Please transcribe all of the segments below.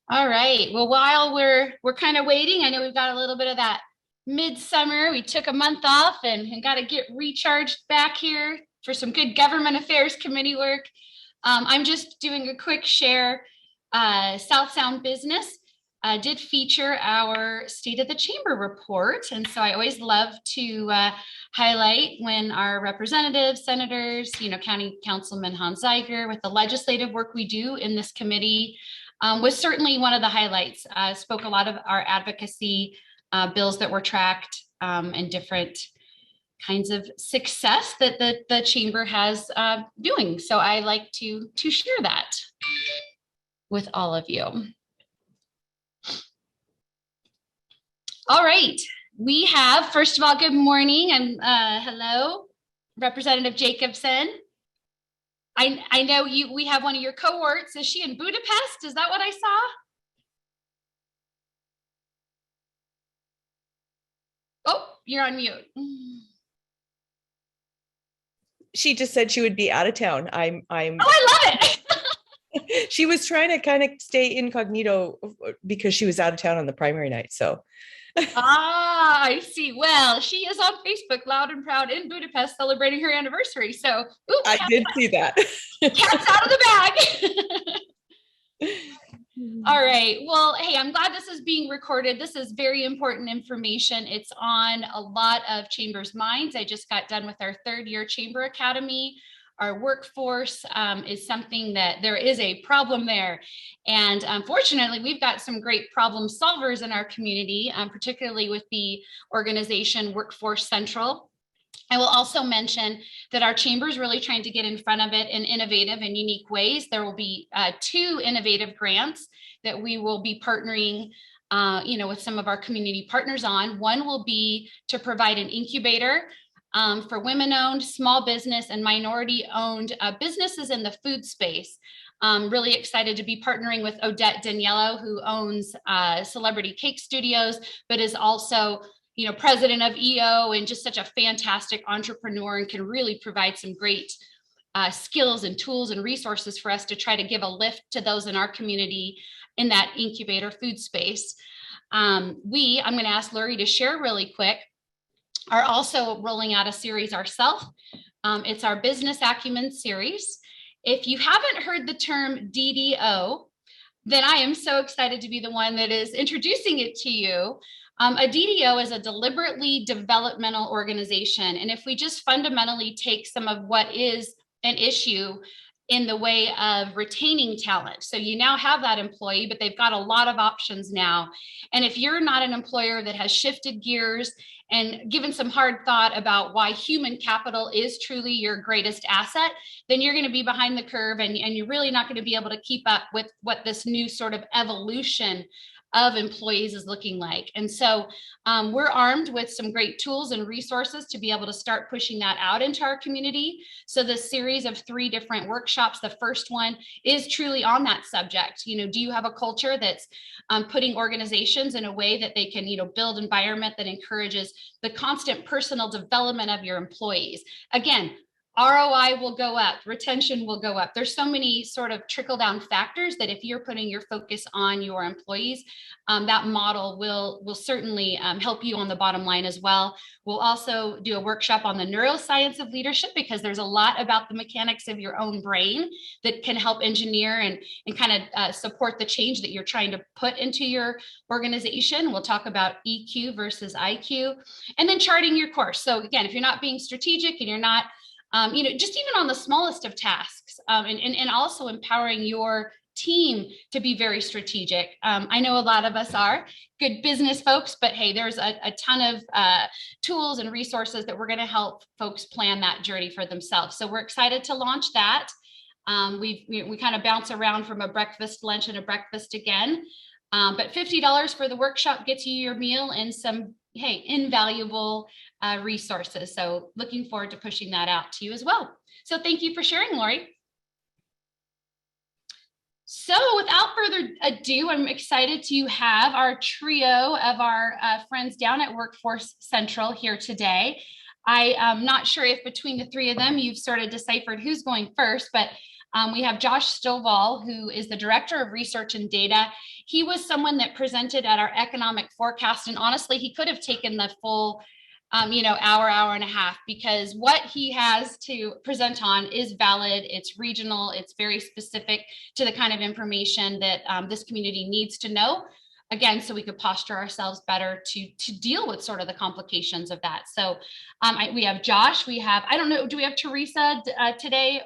All right. Well, while we're kind of waiting, I know we've got a little bit of that midsummer. We took a month off and got to get recharged back here for some good government affairs committee work. I'm just doing a quick share. South Sound Business did feature our State of the Chamber report. And so I always love to highlight when our representatives, senators, County Councilman Hans Zeiger, with the legislative work we do in this committee, was certainly one of the highlights. Spoke a lot of our advocacy bills that were tracked and different kinds of success that the chamber has doing. So I like to share that with all of you. All right, we have, first of all, good morning and hello, Representative Jacobson. I know we have one of your cohorts. Is she in Budapest? Is that what I saw? Oh, you're on mute. She just said she would be out of town. Oh, I love it. She was trying to kind of stay incognito because she was out of town on the primary night. So. I see. Well, she is on Facebook, loud and proud in Budapest, celebrating her anniversary. So I did see that. Cat's out of the bag. All right. Well, hey, I'm glad this is being recorded. This is very important information. It's on a lot of chambers' minds. I just got done with our third year Chamber Academy. Our workforce is something that there is a problem there. And unfortunately, we've got some great problem solvers in our community, particularly with the organization Workforce Central. I will also mention that our chamber is really trying to get in front of it in innovative and unique ways. There will be 2 innovative grants that we will be partnering with some of our community partners on. One will be to provide an incubator for women-owned, small business, and minority-owned businesses in the food space. Really excited to be partnering with Odette Daniello, who owns Celebrity Cake Studios, but is also president of EO and just such a fantastic entrepreneur and can really provide some great skills and tools and resources for us to try to give a lift to those in our community in that incubator food space. I'm going to ask Lori to share really quick, are also rolling out a series ourselves. It's our Business Acumen series. If you haven't heard the term DDO, then I am so excited to be the one that is introducing it to you. A DDO is a deliberately developmental organization. And if we just fundamentally take some of what is an issue in the way of retaining talent. So you now have that employee, but they've got a lot of options now. And if you're not an employer that has shifted gears and given some hard thought about why human capital is truly your greatest asset, then you're going to be behind the curve and you're really not going to be able to keep up with what this new sort of evolution of employees is looking like. And so we're armed with some great tools and resources to be able to start pushing that out into our community. So this series of 3 different workshops, the first one is truly on that subject. Do you have a culture that's putting organizations in a way that they can, build environment that encourages the constant personal development of your employees? Again, ROI will go up, retention will go up. There's so many sort of trickle down factors that if you're putting your focus on your employees, that model will certainly help you on the bottom line as well. We'll also do a workshop on the neuroscience of leadership because there's a lot about the mechanics of your own brain that can help engineer and kind of support the change that you're trying to put into your organization. We'll talk about EQ versus IQ, and then charting your course. So again, if you're not being strategic and you're not just even on the smallest of tasks, and also empowering your team to be very strategic. I know a lot of us are good business folks, but hey, there's a ton of tools and resources that we're going to help folks plan that journey for themselves. So we're excited to launch that. We kind of bounce around from a breakfast, lunch, and a breakfast again. But $50 for the workshop gets you your meal and some, invaluable resources. So looking forward to pushing that out to you as well. So thank you for sharing, Lori. So without further ado, I'm excited to have our trio of our friends down at Workforce Central here today. I am not sure if between the 3 of them, you've sort of deciphered who's going first, but We have Josh Stovall, who is the Director of Research and Data. He was someone that presented at our economic forecast, and honestly, he could have taken the full hour and a half, because what he has to present on is valid, it's regional, it's very specific to the kind of information that this community needs to know. Again, so we could posture ourselves better to deal with sort of the complications of that. So we have Josh, I don't know, do we have Teresa today?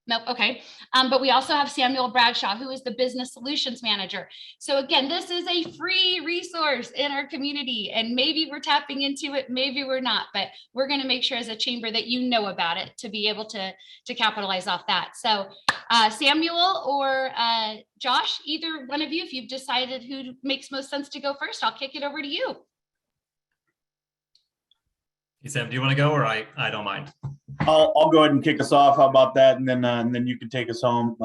Nope. Okay. But we also have Samuel Bradshaw, who is the Business Solutions Manager. So again, this is a free resource in our community, and maybe we're tapping into it, maybe we're not, but we're going to make sure as a chamber that you know about it to be able to capitalize off that. So Samuel or Josh, either one of you, if you've decided who makes most sense to go first, I'll kick it over to you. Hey, Sam, do you want to go, or I don't mind? I'll go ahead and kick us off. How about that? And then you can take us home.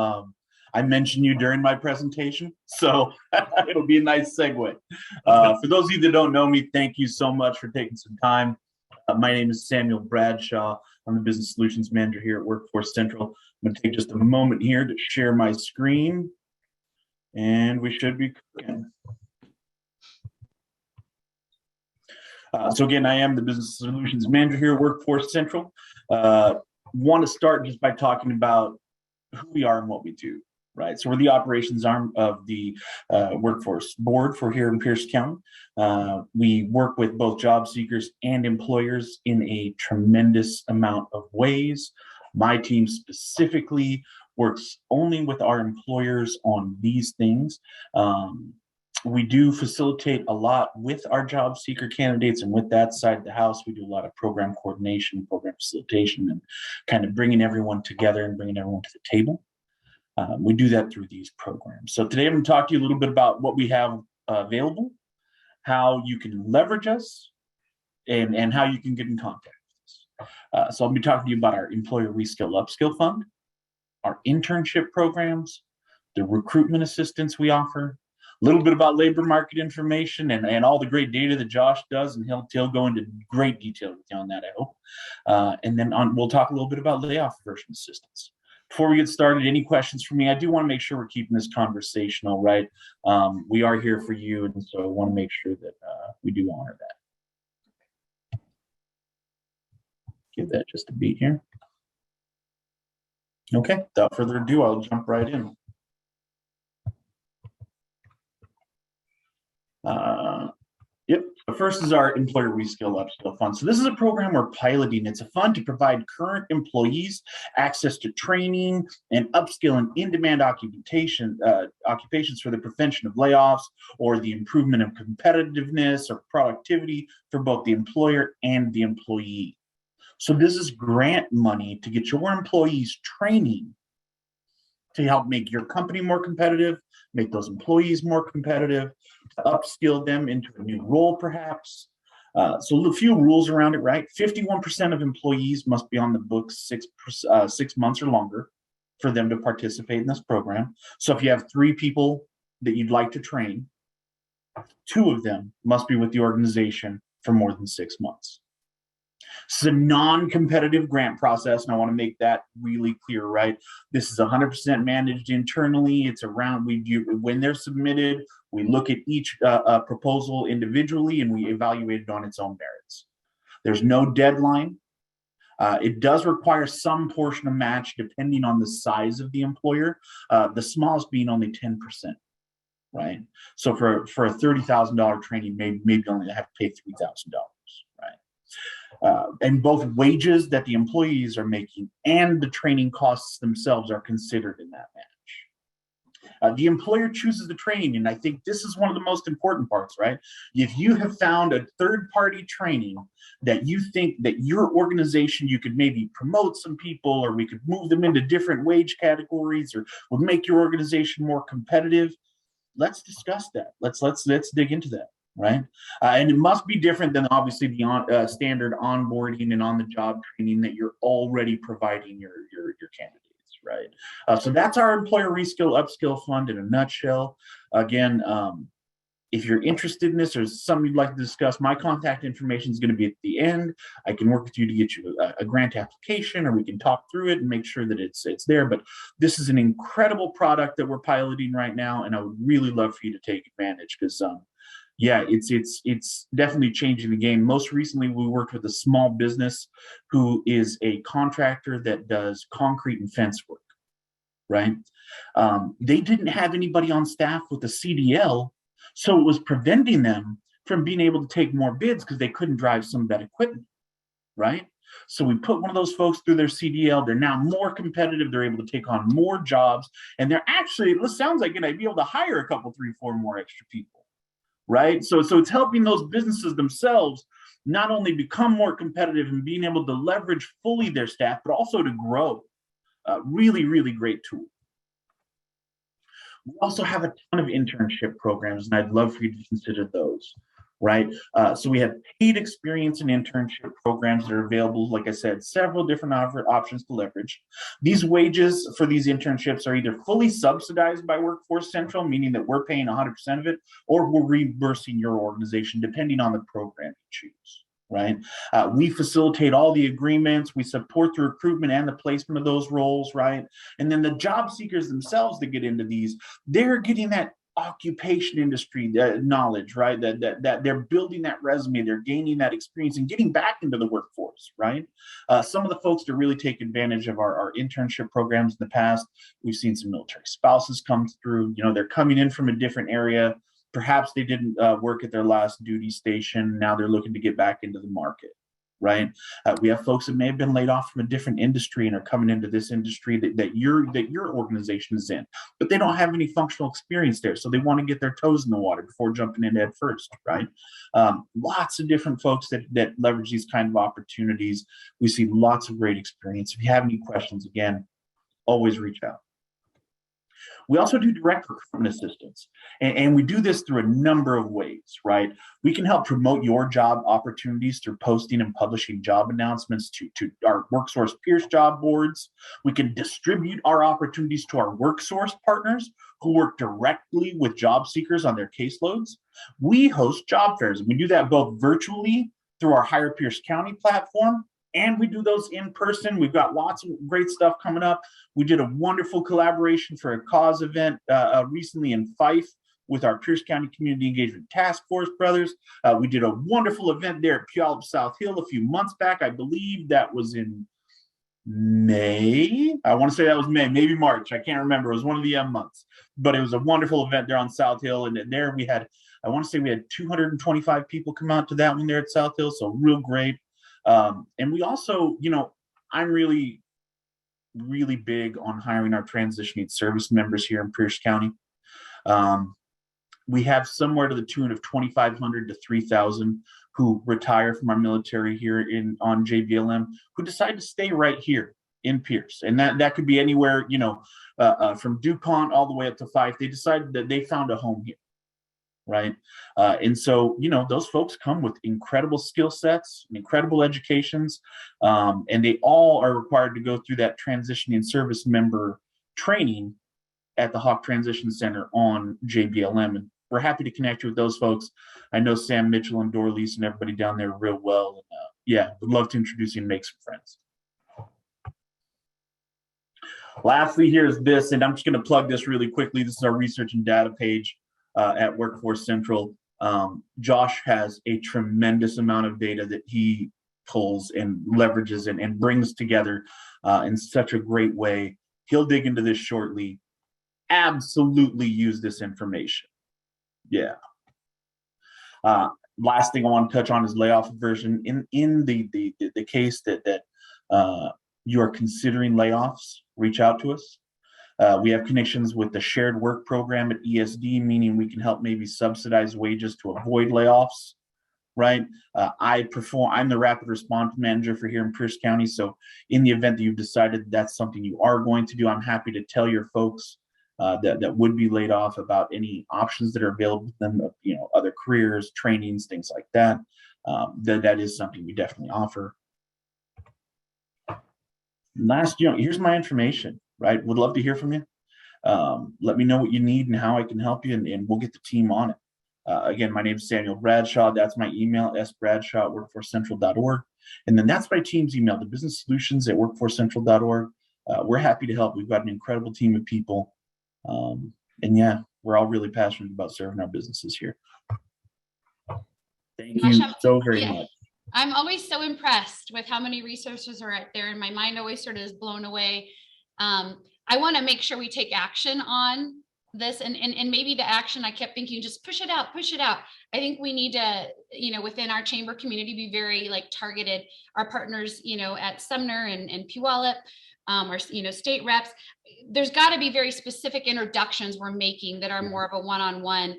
I mentioned you during my presentation, so it'll be a nice segue. For those of you that don't know me, thank you so much for taking some time. My name is Samuel Bradshaw. I'm the Business Solutions Manager here at Workforce Central. I'm going to take just a moment here to share my screen, and we should be cooking. So again, I am the Business Solutions Manager here at Workforce Central. Want to start just by talking about who we are and what we do, right? So we're the operations arm of the Workforce Board for here in Pierce County. We work with both job seekers and employers in a tremendous amount of ways. My team specifically works only with our employers on these things. We do facilitate a lot with our job seeker candidates, and with that side of the house, we do a lot of program coordination, program facilitation, and kind of bringing everyone together and bringing everyone to the table. We do that through these programs. So today I'm going to talk to you a little bit about what we have available, how you can leverage us, and how you can get in contact with us. So I'll be talking to you about our Employer Reskill Upskill Fund, our internship programs, the recruitment assistance we offer, a little bit about labor market information and all the great data that Josh does, and he'll go into great detail with you on that, I hope. And then we'll talk a little bit about layoff aversion assistance. Before we get started, any questions for me? I do want to make sure we're keeping this conversational, right? We are here for you, and so I want to make sure that we do honor that. Give that just a beat here. Okay, without further ado, I'll jump right in. Yep. The first is our Employer Reskill Upskill Fund. So this is a program we're piloting. It's a fund to provide current employees access to training and upskill in in-demand occupations for the prevention of layoffs or the improvement of competitiveness or productivity for both the employer and the employee. So this is grant money to get your employees training to help make your company more competitive, make those employees more competitive, to upskill them into a new role perhaps. So a few rules around it, right? 51% of employees must be on the books 6 months or longer for them to participate in this program. So if you have 3 people that you'd like to train, 2 of them must be with the organization for more than 6 months. It's a non-competitive grant process, and I want to make that really clear, right? This is 100% managed internally. It's around, when they're submitted, we look at each proposal individually, and we evaluate it on its own merits. There's no deadline. It does require some portion of match depending on the size of the employer, the smallest being only 10%, right? So for a $30,000 training, maybe only have to pay $3,000, right? And both wages that the employees are making and the training costs themselves are considered in that match. The employer chooses the training, and I think this is one of the most important parts, right? If you have found a third-party training that you think that your organization, you could maybe promote some people, or we could move them into different wage categories, or would make your organization more competitive, let's discuss that. Let's dig into that. Right, and it must be different than obviously the standard onboarding and on-the-job training that you're already providing your candidates, right? So that's our Employer Reskill Upskill Fund in a nutshell. Again, If you're interested in this or something you'd like to discuss, my contact information is going to be at the end. I can work with you to get you a grant application, or we can talk through it and make sure that it's there. But this is an incredible product that we're piloting right now, and I would really love for you to take advantage, because yeah, it's definitely changing the game. Most recently, we worked with a small business who is a contractor that does concrete and fence work, right? They didn't have anybody on staff with a CDL, so it was preventing them from being able to take more bids because they couldn't drive some of that equipment, right? So we put one of those folks through their CDL. They're now more competitive. They're able to take on more jobs, and they're actually, it sounds like, going to be able to hire a couple, 3, 4 more extra people, right? So it's helping those businesses themselves not only become more competitive and being able to leverage fully their staff, but also to grow. Really, really great tool. We also have a ton of internship programs, and I'd love for you to consider those, right? So we have paid experience and internship programs that are available, like I said, several different options to leverage. These wages for these internships are either fully subsidized by Workforce Central, meaning that we're paying 100% of it, or we're reimbursing your organization, depending on the program you choose. Right? We facilitate all the agreements. We support the recruitment and the placement of those roles, right? And then the job seekers themselves that get into these, they're getting that occupation industry knowledge, right? That they're building that resume, they're gaining that experience and getting back into the workforce, right? Some of the folks that really take advantage of our internship programs in the past, we've seen some military spouses come through. You know, they're coming in from a different area. Perhaps they didn't work at their last duty station. Now they're looking to get back into the market, right? We have folks that may have been laid off from a different industry and are coming into this industry that your organization is in, but they don't have any functional experience there. So they want to get their toes in the water before jumping in head first, right? Lots of different folks that leverage these kind of opportunities. We see lots of great experience. If you have any questions, again, always reach out. We also do direct recruitment assistance, and we do this through a number of ways, right? We can help promote your job opportunities through posting and publishing job announcements to our WorkSource peers job boards. We can distribute our opportunities to our WorkSource partners who work directly with job seekers on their caseloads. We host job fairs, and we do that both virtually through our Hire Pierce County platform, and we do those in person. We've got lots of great stuff coming up. We did a wonderful collaboration for a cause event recently in Fife with our Pierce County Community Engagement Task Force brothers. We did a wonderful event there at Puyallup South Hill a few months back. I believe that was in May. I want to say that was May, maybe March. I can't remember. It was one of the months. But it was a wonderful event there on South Hill. And there we had, I want to say we had 225 people come out to that one there at South Hill. So real great. And we also, you know, I'm really big on hiring our transitioning service members here in Pierce County. We have somewhere to the tune of 2,500 to 3,000 who retire from our military here on JBLM, who decide to stay right here in Pierce. And that could be anywhere, you know, from DuPont all the way up to Fife. They decided that they found a home here. Right. And so, you know, those folks come with incredible skill sets, incredible educations, and they all are required to go through that transitioning service member training at the Hawk Transition Center on JBLM. And we're happy to connect you with those folks. I know Sam Mitchell and Dorlease and everybody down there real well. And, yeah, would love to introduce you and make some friends. Lastly, here's this, and I'm just going to plug this really quickly. This is our research and data page. At Workforce Central. Josh has a tremendous amount of data that he pulls and leverages and brings together in such a great way. He'll dig into this shortly. Absolutely use this information. Yeah. Last thing I want to touch on is layoff aversion. In the case that you are considering layoffs, reach out to us. We have connections with the shared work program at ESD, meaning we can help maybe subsidize wages to avoid layoffs, right? I'm the rapid response manager for here in Pierce County. So in the event that you've decided that's something you are going to do, I'm happy to tell your folks that would be laid off about any options that are available to them, you know, other careers, trainings, things like that. That is something we definitely offer. Last, you know, here's my information. Right. Would love to hear from you. Let me know what you need and how I can help you, and we'll get the team on it. Again, my name is Samuel Bradshaw. That's my email, sbradshaw@workforcecentral.org. And then that's my team's email, the business solutions at workforcecentral.org. We're happy to help. We've got an incredible team of people. And yeah, we're all really passionate about serving our businesses here. Thank you so very much. I'm always so impressed with how many resources are out there, and my mind always sort of is blown away. I want to make sure we take action on this, and maybe the action, I kept thinking, just push it out, push it out. I think we need to, within our chamber community, be very targeted. Our partners, at Sumner and Puyallup, or state reps, there's got to be very specific introductions we're making that are more of a one-on-one.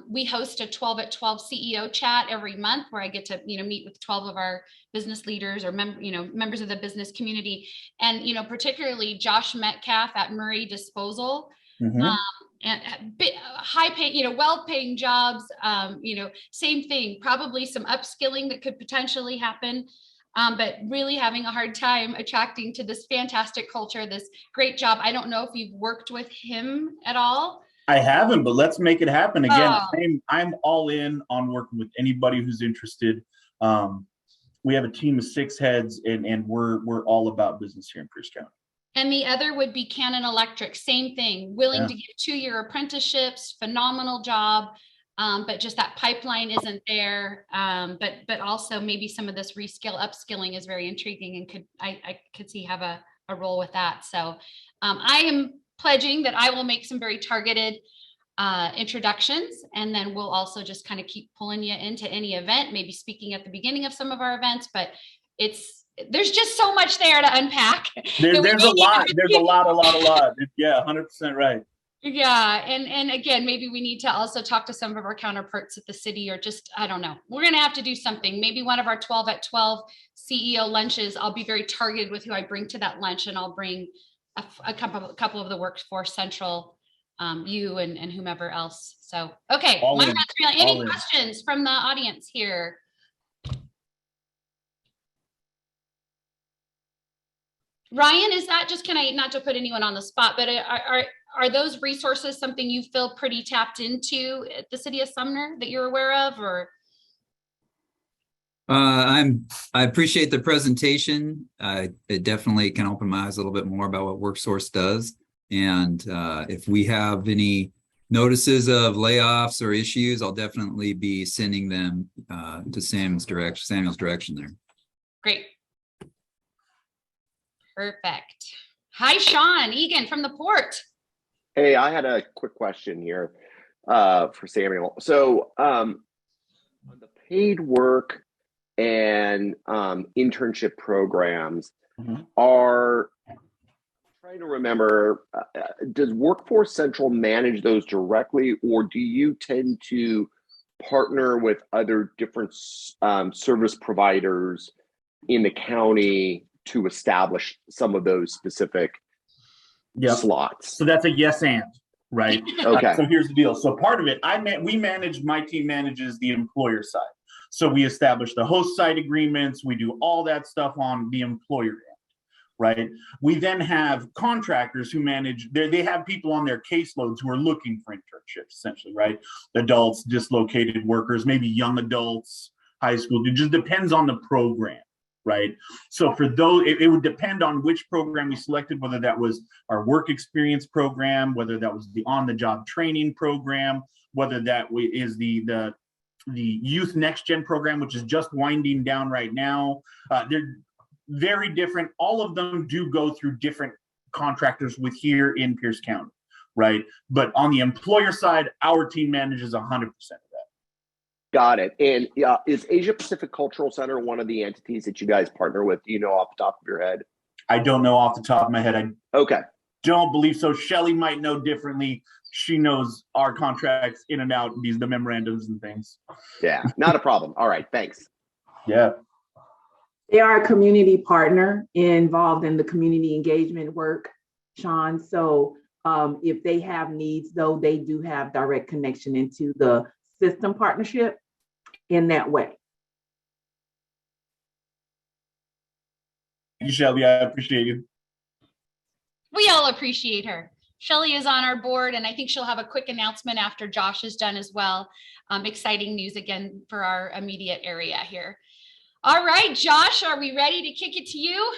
We host a 12 at 12 CEO chat every month where I get to, meet with 12 of our business leaders or members of the business community. And, particularly Josh Metcalf at Murray Disposal, and high pay, well-paying jobs, same thing, probably some upskilling that could potentially happen. But really having a hard time attracting to this fantastic culture, this great job. I don't know if you've worked with him at all. I haven't, but let's make it happen. Again, I'm all in on working with anybody who's interested. We have a team of 6 heads, and we're all about business here in Pierce County. And the other would be Cannon Electric, same thing, willing to give 2-year apprenticeships, phenomenal job, but just that pipeline isn't there. But also maybe some of this upskilling is very intriguing, and I could see have a role with that. So I am pledging that I will make some very targeted introductions, and then we'll also just kind of keep pulling you into any event, maybe speaking at the beginning of some of our events, but there's just so much there to unpack. There's a lot. There's a lot. Yeah, 100% right. Yeah. And again, maybe we need to also talk to some of our counterparts at the city, or just, I don't know, we're going to have to do something. Maybe one of our 12 at 12 CEO lunches, I'll be very targeted with who I bring to that lunch, and I'll bring a couple of the Workforce Central, you and whomever else. So, okay. Any questions from the audience here? Ryan, is that just, not to put anyone on the spot, but are those resources something you feel pretty tapped into at the city of Sumner that you're aware of, or? I appreciate the presentation. It definitely can open my eyes a little bit more about what WorkSource does. And if we have any notices of layoffs or issues, I'll definitely be sending them to Samuel's direction there. Great. Perfect. Hi, Sean Eagan from the Port. Hey, I had a quick question here for Samuel. So on the paid work and internship programs, are trying to remember, does Workforce Central manage those directly, or do you tend to partner with other different service providers in the county to establish some of those specific slots? So that's a yes and, right? Okay. So here's the deal. So part of it, my team manages the employer side. So we establish the host site agreements. We do all that stuff on the employer end, right? We then have contractors who manage, they have people on their caseloads who are looking for internships, essentially, right? Adults, dislocated workers, maybe young adults, high school. It just depends on the program. Right. So for those, it would depend on which program we selected, whether that was our work experience program, whether that was the on-the-job training program, whether that is the Youth Next Gen program, which is just winding down right now. They're very different. All of them do go through different contractors with here in Pierce County, right? But on the employer side, our team manages 100% of that. Got it. And is Asia Pacific Cultural Center one of the entities that you guys partner with? Do you know off the top of your head? I don't know off the top of my head. I don't believe so. Shellie might know differently. She knows our contracts in and out, the memorandums and things. Yeah, not a problem. All right, thanks. Yeah. They are a community partner involved in the community engagement work, Sean. So if they have needs, though, they do have direct connection into the system partnership in that way. Thank you, Shellie. I appreciate you. We all appreciate her. Shellie is on our board, and I think she'll have a quick announcement after Josh is done as well. Exciting news again for our immediate area here. All right, Josh, are we ready to kick it to you?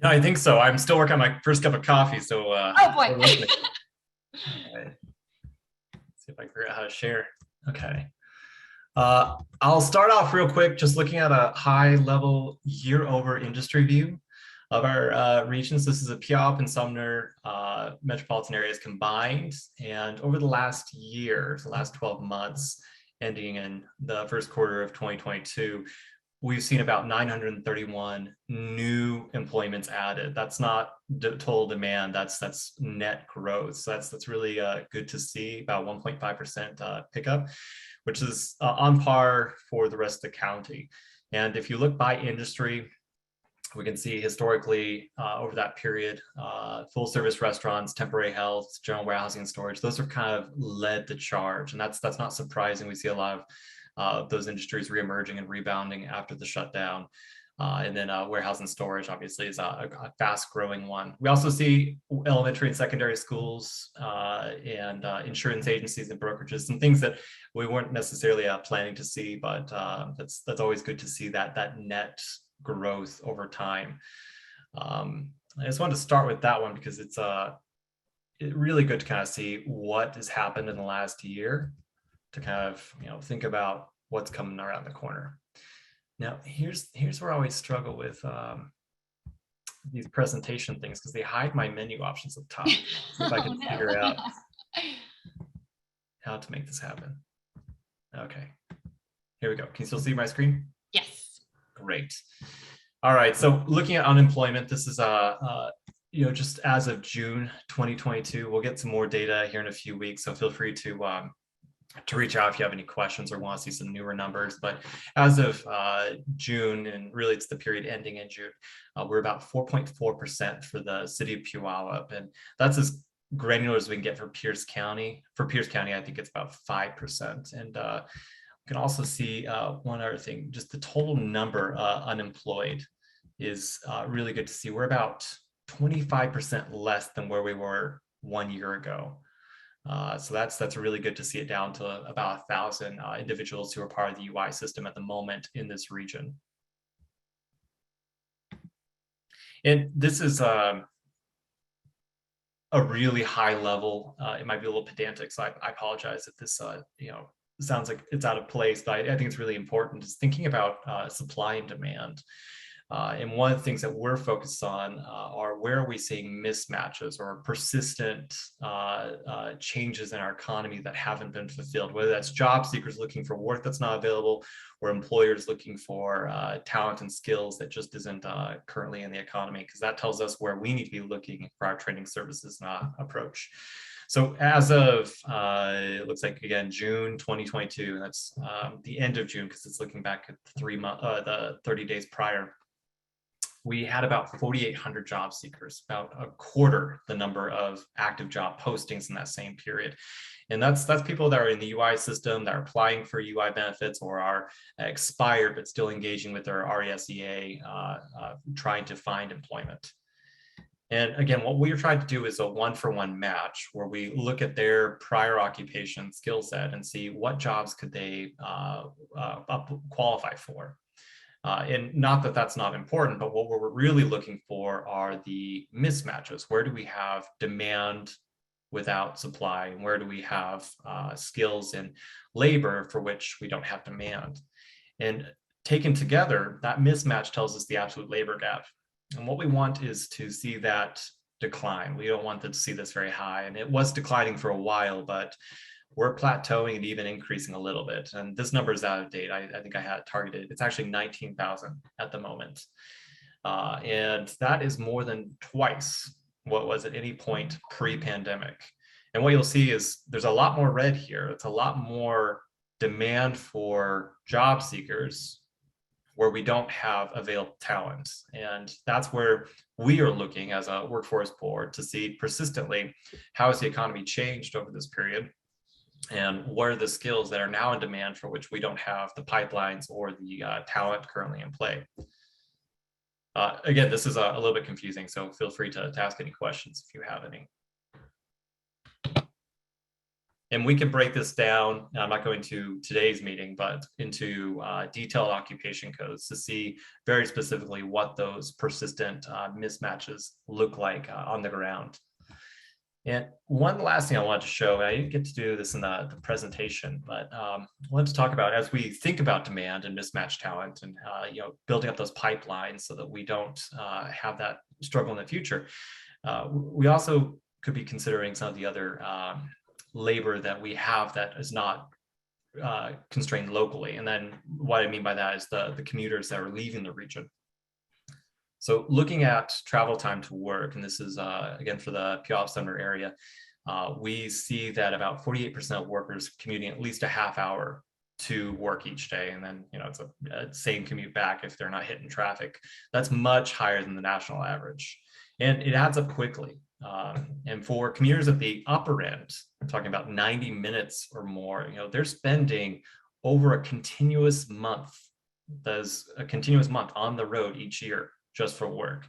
Yeah, I think so. I'm still working on my first cup of coffee, so oh boy. Okay. See if I can figure out how to share. Okay. I'll start off real quick, just looking at a high level year over industry view of our regions. This is a Puyallup and Sumner metropolitan areas combined. And over the last year, the last 12 months, ending in the first quarter of 2022, we've seen about 931 new employments added. That's not total demand, that's net growth. So that's really good to see, about 1.5% pickup, which is on par for the rest of the county. And if you look by industry, we can see historically over that period, full service restaurants, temporary health, general warehousing and storage, those have kind of led the charge. And that's not surprising. We see a lot of those industries reemerging and rebounding after the shutdown. And then warehouse and storage obviously is a fast growing one. We also see elementary and secondary schools and insurance agencies and brokerages, some things that we weren't necessarily planning to see, but that's always good to see that net growth over time. I just wanted to start with that one because it's really good to kind of see what has happened in the last year to kind of think about what's coming around the corner. Now, here's where I always struggle with these presentation things because they hide my menu options up top. See if I can figure out how to make this happen. Okay, here we go. Can you still see my screen? Yes. Great. All right. So looking at unemployment, this is just as of June 2022. We'll get some more data here in a few weeks. So feel free to reach out if you have any questions or want to see some newer numbers. But as of June, and really it's the period ending in June, we're about 4.4% for the city of Puyallup, and that's as granular as we can get for Pierce County. For Pierce County, I think it's about 5%. And you can also see one other thing, just the total number unemployed is really good to see. We're about 25% less than where we were 1 year ago. So that's really good to see it down to about 1,000 individuals who are part of the UI system at the moment in this region. And this is a really high level. It might be a little pedantic, so I apologize if this sounds like it's out of place, but I think it's really important is thinking about supply and demand. And one of the things that we're focused on are where are we seeing mismatches or persistent changes in our economy that haven't been fulfilled, whether that's job seekers looking for work that's not available or employers looking for talent and skills that just isn't currently in the economy, because that tells us where we need to be looking for our training services approach. So as of, it looks like, again, June 2022, and that's the end of June because it's looking back at the 30 days prior, we had about 4,800 job seekers, about a quarter the number of active job postings in that same period. And that's people that are in the UI system, that are applying for UI benefits or are expired but still engaging with their RESEA, trying to find employment. And again, what we're trying to do is a one-for-one match where we look at their prior occupation skill set and see what jobs could they qualify for. And not that that's not important, but what we're really looking for are the mismatches. Where do we have demand without supply? And where do we have skills and labor for which we don't have demand? And taken together, that mismatch tells us the absolute labor gap. And what we want is to see that decline. We don't want to see this very high. And it was declining for a while, but we're plateauing and even increasing a little bit. And this number is out of date. I think I had it targeted. It's actually 19,000 at the moment. And that is more than twice what was at any point pre-pandemic. And what you'll see is there's a lot more red here. It's a lot more demand for job seekers where we don't have available talent. And that's where we are looking as a workforce board to see persistently how has the economy changed over this period, and what are the skills that are now in demand for which we don't have the pipelines or the talent currently in play. Again, this is a little bit confusing, so feel free to ask any questions if you have any. And we can break this down, I'm not going to today's meeting, but into detailed occupation codes to see very specifically what those persistent mismatches look like on the ground. And one last thing I wanted to show, I didn't get to do this in the presentation, but I wanted to talk about, as we think about demand and mismatched talent and building up those pipelines so that we don't have that struggle in the future. We also could be considering some of the other labor that we have that is not constrained locally. And then what I mean by that is the commuters that are leaving the region. So looking at travel time to work, and this is again for the Puyallup Sumner area, we see that about 48% of workers commuting at least a half hour to work each day. And then, it's a same commute back if they're not hitting traffic. That's much higher than the national average. And it adds up quickly. And for commuters at the upper end, we're talking about 90 minutes or more, they're spending over a continuous month. There's a continuous month on the road each year just for work.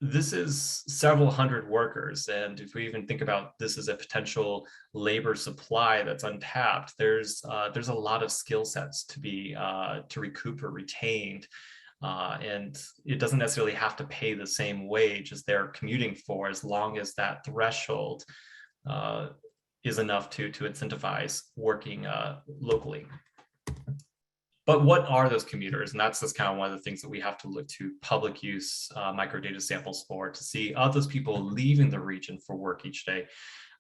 This is several hundred workers. And if we even think about this as a potential labor supply that's untapped, there's a lot of skill sets to recoup or retained. And it doesn't necessarily have to pay the same wage as they're commuting for, as long as that threshold is enough to incentivize working locally. But what are those commuters? And that's just kind of one of the things that we have to look to public use microdata samples for, to see, are those people leaving the region for work each day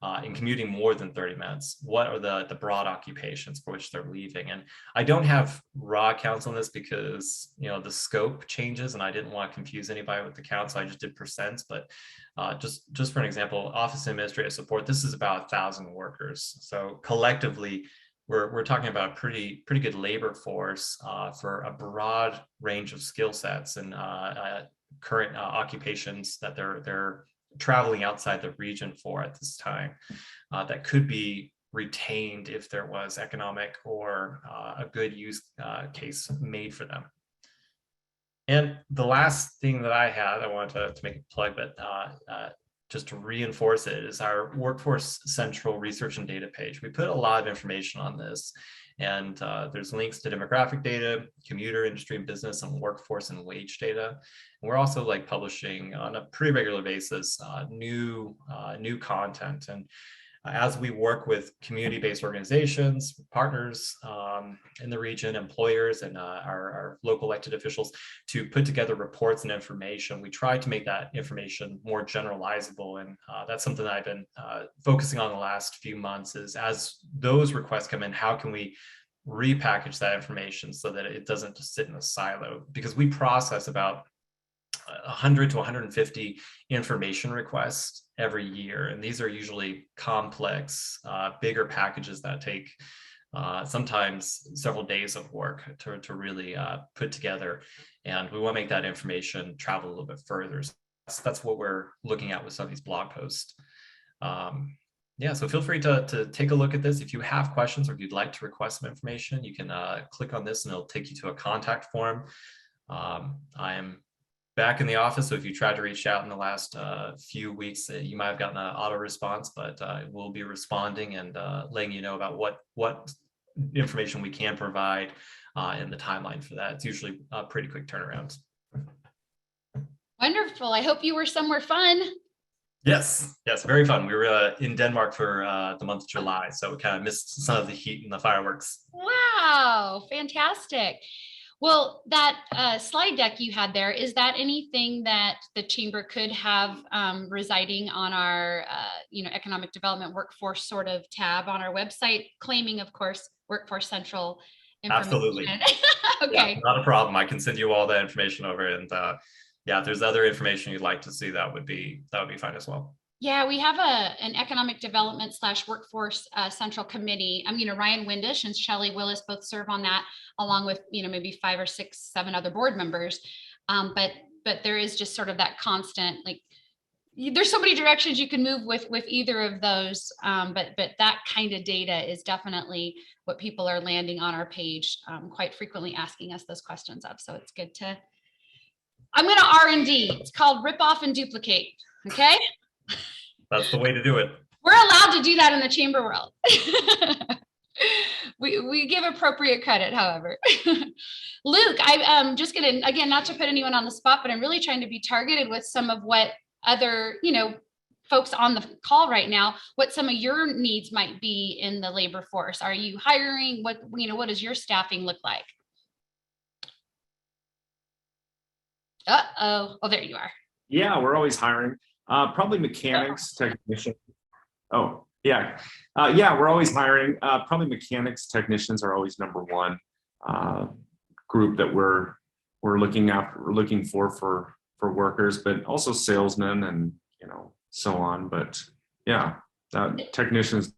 and commuting more than 30 minutes? What are the broad occupations for which they're leaving? And I don't have raw counts on this because, the scope changes and I didn't want to confuse anybody with the count, so I just did percents. But just for an example, office administrative support, this is about 1,000 workers. So collectively, we're talking about a pretty good labor force for a broad range of skill sets and current occupations that they're traveling outside the region for at this time, that could be retained if there was economic or a good use case made for them. And the last thing that I had, I wanted to make a plug, but just to reinforce it, is our Workforce Central Research and Data page. We put a lot of information on this, and there's links to demographic data, commuter, industry and business, and workforce and wage data. And we're also publishing on a pretty regular basis new content. And as we work with community-based organizations, partners in the region, employers, and our local elected officials to put together reports and information, we try to make that information more generalizable. And that's something that I've been focusing on the last few months, is as those requests come in, how can we repackage that information so that it doesn't just sit in a silo? Because we process about 100 to 150 information requests every year. And these are usually complex, bigger packages that take sometimes several days of work to really put together. And we want to make that information travel a little bit further. So that's what we're looking at with some of these blog posts. Yeah, so feel free to take a look at this. If you have questions or if you'd like to request some information, you can click on this and it'll take you to a contact form. I am back in the office, so if you tried to reach out in the last few weeks, you might have gotten an auto response, but we'll be responding and letting you know about what information we can provide and the timeline for that. It's usually a pretty quick turnaround. Wonderful. I hope you were somewhere fun. Yes, very fun. We were in Denmark for the month of July, so we kind of missed some of the heat and the fireworks. Wow, fantastic. Well, that slide deck you had there, is that anything that the Chamber could have residing on our, economic development workforce sort of tab on our website, claiming, of course, Workforce Central information? Absolutely. Okay. Yeah, not a problem. I can send you all that information over, and if there's other information you'd like to see, that would be fine as well. Yeah, we have an economic development / workforce central committee. Ryan Windish and Shellie Willis both serve on that, along with, maybe 5 or 6, 7 other board members. But there is just sort of that constant, there's so many directions you can move with either of those. But that kind of data is definitely what people are landing on our page, quite frequently asking us those questions of. So it's good to, I'm going to R&D. It's called rip off and duplicate. Okay. That's the way to do it. We're allowed to do that in the chamber world. We give appropriate credit, however. Luke, I'm just gonna, again, not to put anyone on the spot, but I'm really trying to be targeted with some of what other, folks on the call right now, what some of your needs might be in the labor force. Are you hiring? What does your staffing look like? Oh, there you are. Yeah, we're always hiring. Probably mechanics, technicians. Oh, yeah. We're always hiring. Probably mechanics, technicians are always number one group that we're looking for workers, but also salesmen and so on. But yeah, technicians.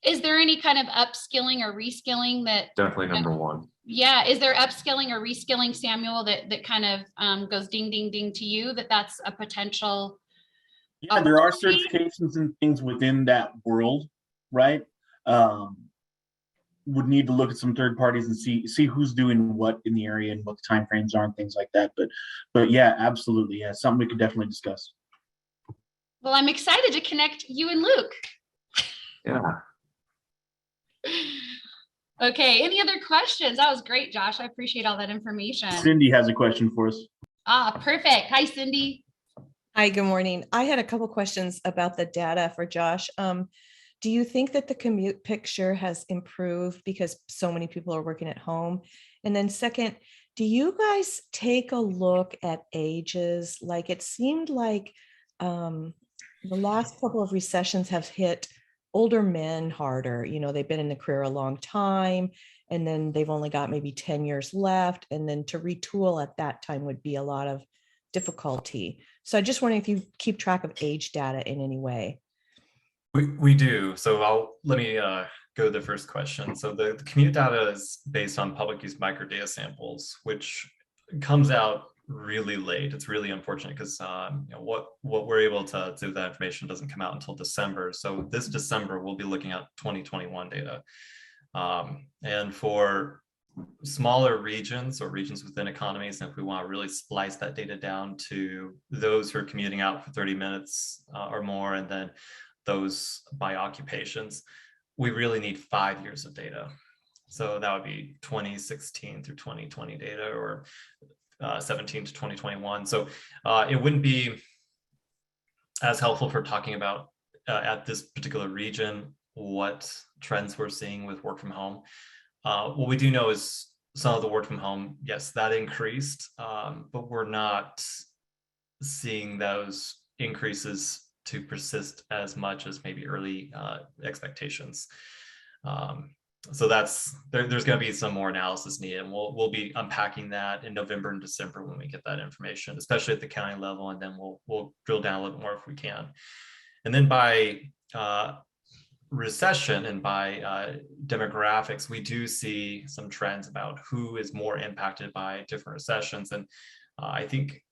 Is there any kind of upskilling or reskilling that definitely number one? Yeah. Is there upskilling or reskilling, Samuel, that kind of goes ding, ding, ding to you, that's a potential? Yeah, there are certifications and things within that world, right? Would need to look at some third parties and see who's doing what in the area and what the timeframes are and things like that. But yeah, absolutely. Yeah, something we could definitely discuss. Well, I'm excited to connect you and Luke. Yeah. Okay, any other questions? That was great, Josh. I appreciate all that information. Cindy has a question for us. Perfect. Hi, Cindy. Hi, good morning. I had a couple questions about the data for Josh. Do you think that the commute picture has improved because so many people are working at home? And then second, do you guys take a look at ages? Like it seemed like the last couple of recessions have hit older men harder. They've been in the career a long time, and then they've only got maybe 10 years left. And then to retool at that time would be a lot of difficulty. So I just wondering if you keep track of age data in any way. We do. So let me go to the first question. So the commute data is based on public use microdata samples, which comes out really late. It's really unfortunate because what we're able to do with that information doesn't come out until December. So this December we'll be looking at 2021 data, and for smaller regions or regions within economies, and if we want to really splice that data down to those who are commuting out for 30 minutes or more, and then those by occupations, we really need 5 years of data. So that would be 2016 through 2020 data, or 17 to 2021. So it wouldn't be as helpful for talking about at this particular region what trends we're seeing with work from home. What we do know is some of the work from home, yes, that increased, but we're not seeing those increases to persist as much as maybe early expectations. So there's going to be some more analysis needed, and we'll be unpacking that in November and December when we get that information, especially at the county level, and then we'll drill down a little more if we can. And then by recession and by demographics, we do see some trends about who is more impacted by different recessions. And I think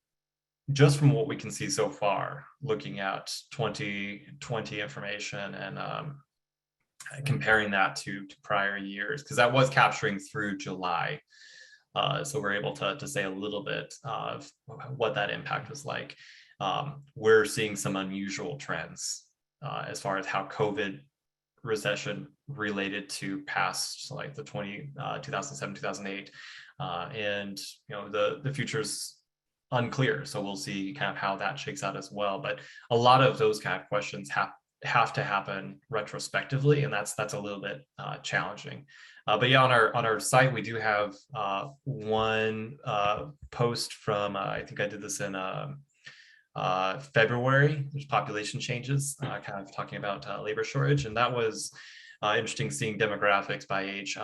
just from what we can see so far, looking at 2020 information and comparing that to prior years, because that was capturing through July. So we're able to say a little bit of what that impact was like. We're seeing some unusual trends as far as how COVID recession related to past, like the 2007, 2008, and the future's unclear. So we'll see kind of how that shakes out as well. But a lot of those kind of questions have to happen retrospectively, and that's a little bit challenging. But yeah, on our site we do have one post from I think I did this in February. There's population changes, kind of talking about labor shortage, and that was interesting seeing demographics by age.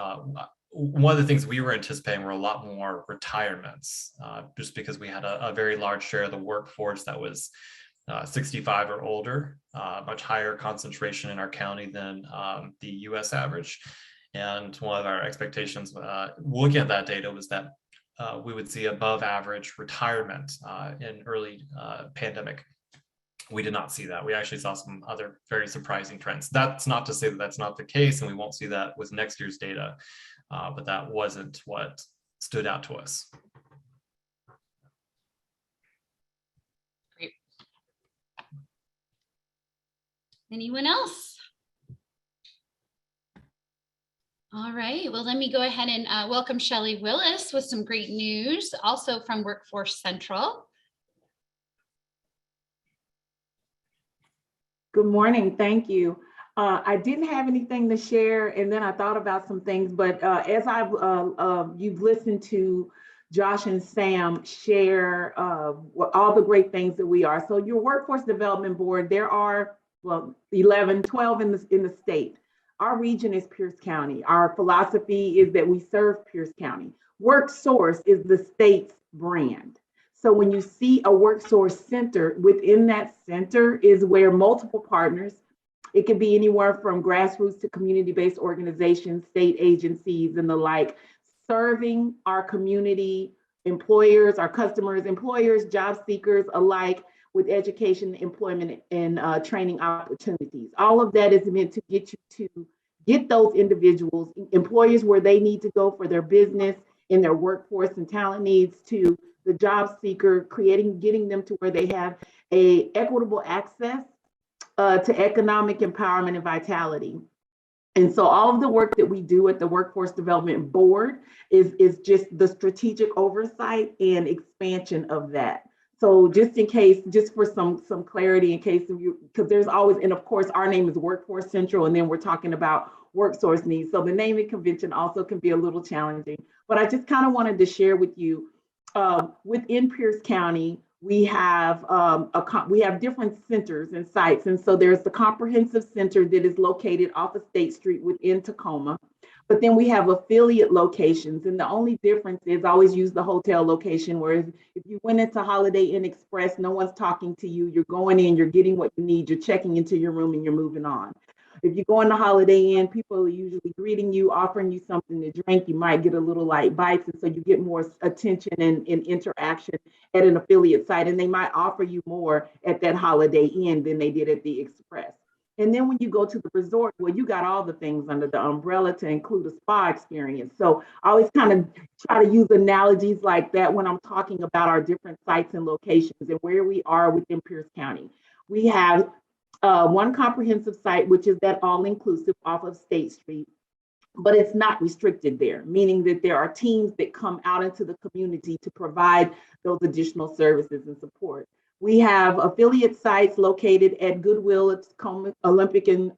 One of the things we were anticipating were a lot more retirements, just because we had a very large share of the workforce that was 65 or older, much higher concentration in our county than the US average. And one of our expectations looking at that data was that we would see above average retirement in early pandemic. We did not see that. We actually saw some other very surprising trends. That's not to say that that's not the case, and we won't see that with next year's data, but that wasn't what stood out to us. Great. Anyone else? All right, well, let me go ahead and welcome Shellie Willis with some great news, also from Workforce Central. Good morning, thank you. I didn't have anything to share, and then I thought about some things, but as you've listened to Josh and Sam share all the great things that we are. So your Workforce Development Board, there are, well, 11, 12 in the state. Our region is Pierce County. Our philosophy is that we serve Pierce County. WorkSource is the state's brand. So when you see a WorkSource center, within that center is where multiple partners, it can be anywhere from grassroots to community-based organizations, state agencies, and the like, serving our community, employers, our customers, employers, job seekers alike, with education, employment, and training opportunities. All of that is meant to get those individuals, employers where they need to go for their business and their workforce and talent needs, to the job seeker, getting them to where they have a equitable access to economic empowerment and vitality. And so all of the work that we do at the Workforce Development Board is just the strategic oversight and expansion of that. So just in case, just for some clarity, in case of you, because there's always, and of course, our name is Workforce Central, and then we're talking about WorkSource needs. So the naming convention also can be a little challenging, but I just kind of wanted to share with you, within Pierce County, we have different centers and sites. And so there's the comprehensive center that is located off of State Street within Tacoma. But then we have affiliate locations, and the only difference is I always use the hotel location, where if you went into Holiday Inn Express, no one's talking to you. You're going in, you're getting what you need, you're checking into your room, and you're moving on. If you go in the Holiday Inn, people are usually greeting you, offering you something to drink. You might get a little light bites, and so you get more attention and interaction at an affiliate site, and they might offer you more at that Holiday Inn than they did at the Express. And then when you go to the resort, well, you got all the things under the umbrella to include a spa experience. So I always kind of try to use analogies like that when I'm talking about our different sites and locations and where we are within Pierce County. We have one comprehensive site, which is that all-inclusive off of State Street, but it's not restricted there, meaning that there are teams that come out into the community to provide those additional services and support. We have affiliate sites located at Goodwill at Tacoma Olympic and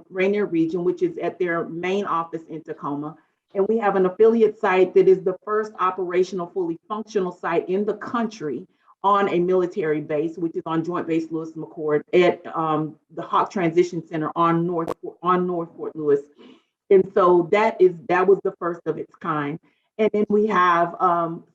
Rainier region, which is at their main office in Tacoma. And we have an affiliate site that is the first operational, fully functional site in the country on a military base, which is on Joint Base Lewis McChord at the Hawk Transition Center on North Fort Lewis. And so that was the first of its kind. And then we have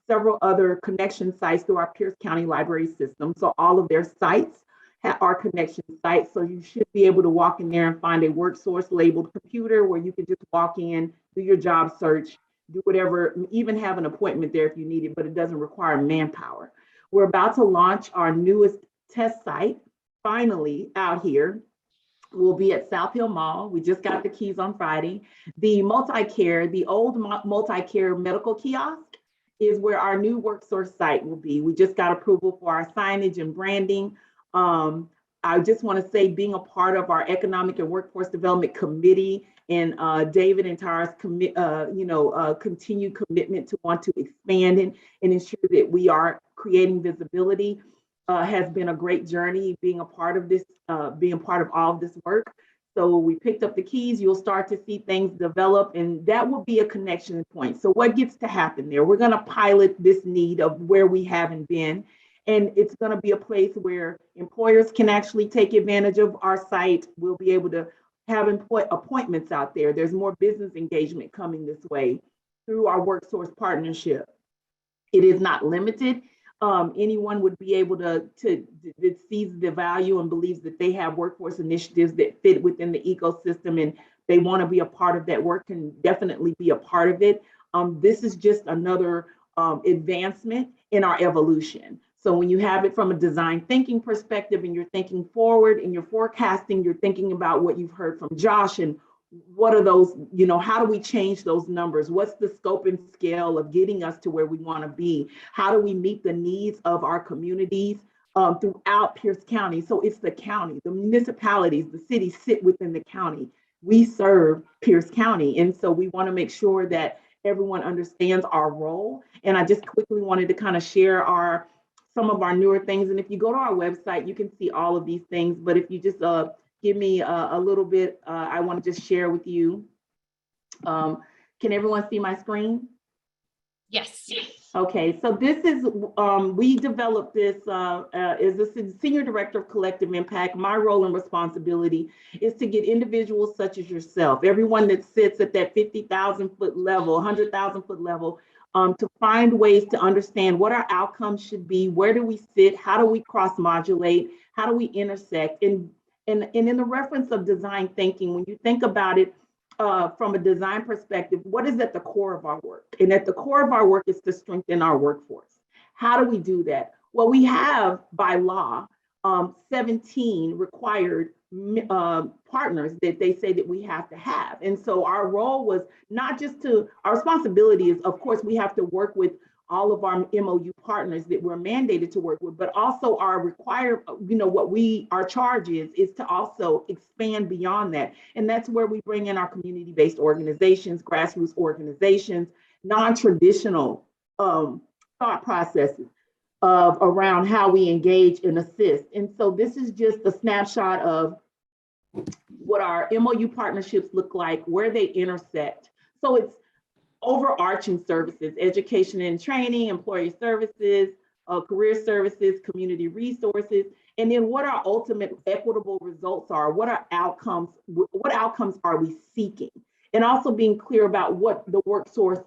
several other connection sites through our Pierce County library system. So all of their sites are connection sites. So you should be able to walk in there and find a WorkSource labeled computer where you can just walk in, do your job search, do whatever, even have an appointment there if you need it, but it doesn't require manpower. We're about to launch our newest test site, finally out here. We'll be at South Hill Mall. We just got the keys on Friday. The multi-care, the old multi-care medical kiosk is where our new WorkSource site will be. We just got approval for our signage and branding. I just want to say, being a part of our Economic and Workforce Development Committee and David and Tara's continued commitment to want to expand and ensure that we are creating visibility has been a great journey, being a part of this, being part of all of this work. So we picked up the keys. You'll start to see things develop, and that will be a connection point. So what gets to happen there? We're going to pilot this need of where we haven't been, and it's going to be a place where employers can actually take advantage of our site. We'll be able to have appointments out there. There's more business engagement coming this way through our WorkSource partnership. It is not limited. Anyone would be able that sees the value and believes that they have workforce initiatives that fit within the ecosystem and they want to be a part of that work, can definitely be a part of it. This is just another advancement in our evolution. So when you have it from a design thinking perspective and you're thinking forward and you're forecasting, you're thinking about what you've heard from Josh and what are those, how do we change those numbers? What's the scope and scale of getting us to where we want to be? How do we meet the needs of our communities throughout Pierce County. So it's the county, the municipalities, the cities sit within the county. We serve Pierce County. And so we want to make sure that everyone understands our role. And I just quickly wanted to kind of share some of our newer things. And if you go to our website, you can see all of these things. But if you just give me a little bit, I want to just share with you. Can everyone see my screen? Yes. Okay, so this is, we developed this as a Senior Director of Collective Impact. My role and responsibility is to get individuals such as yourself, everyone that sits at that 50,000 foot level, 100,000 foot level, to find ways to understand what our outcomes should be, where do we sit, how do we cross-modulate, how do we intersect, and in the reference of design thinking, when you think about it, from a design perspective, what is at the core of our work? And at the core of our work is to strengthen our workforce. How do we do that? Well, we have by law 17 required partners that they say that we have to have. And so our role was not just our responsibility is, of course, we have to work with all of our MOU partners that we're mandated to work with, but also our our charge is to also expand beyond that. And that's where we bring in our community-based organizations, grassroots organizations, non-traditional thought processes around how we engage and assist. And so this is just a snapshot of what our MOU partnerships look like, where they intersect. So it's overarching services, education and training, employee services, career services, community resources, and then what our ultimate equitable results are, what outcomes are we seeking? And also being clear about what the WorkSource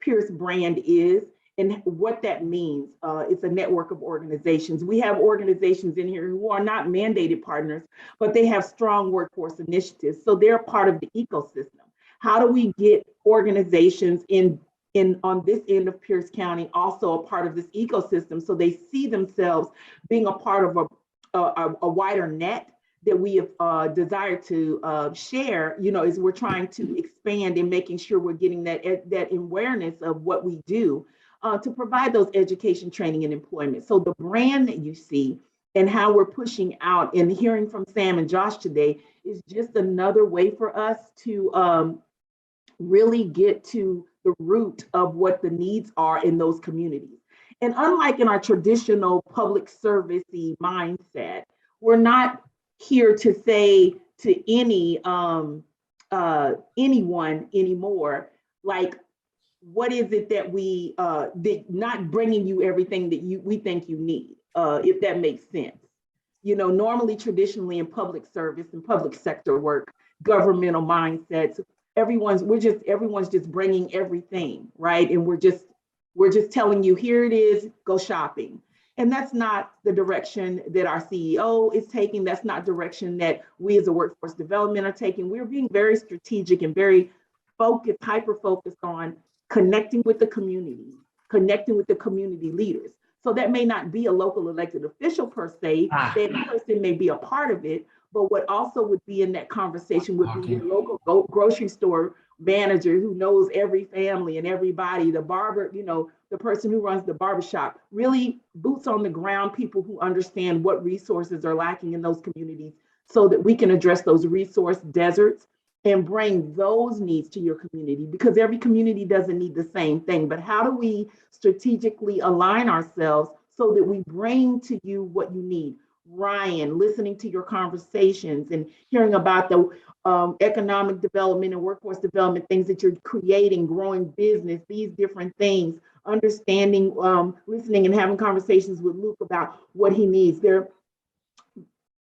Pierce brand is and what that means. It's a network of organizations. We have organizations in here who are not mandated partners, but they have strong workforce initiatives. So they're part of the ecosystem. How do we get organizations on this end of Pierce County also a part of this ecosystem so they see themselves being a part of a wider net that we have desired to share, as we're trying to expand and making sure we're getting that awareness of what we do to provide those education, training, and employment. So the brand that you see and how we're pushing out and hearing from Sam and Josh today is just another way for us to really get to the root of what the needs are in those communities. And unlike in our traditional public service-y mindset, we're not here to say to anyone anymore, like, what is it that not bringing you everything that we think you need, if that makes sense. Normally, traditionally in public service and public sector work, governmental mindsets, everyone's just bringing everything, right? And we're just telling you, here it is, go shopping. And that's not the direction that our CEO is taking. That's not direction that we as a workforce development are taking. We're being very strategic and very focused, hyper-focused on connecting with the community, connecting with the community leaders. So that may not be a local elected official per se, that person may be a part of it, but what also would be in that conversation would be your local grocery store manager who knows every family and everybody, the barber, the person who runs the barbershop, really boots on the ground, people who understand what resources are lacking in those communities so that we can address those resource deserts and bring those needs to your community, because every community doesn't need the same thing. But how do we strategically align ourselves so that we bring to you what you need? Ryan, listening to your conversations and hearing about the economic development and workforce development, things that you're creating, growing business, these different things, understanding, listening and having conversations with Luke about what he needs. They're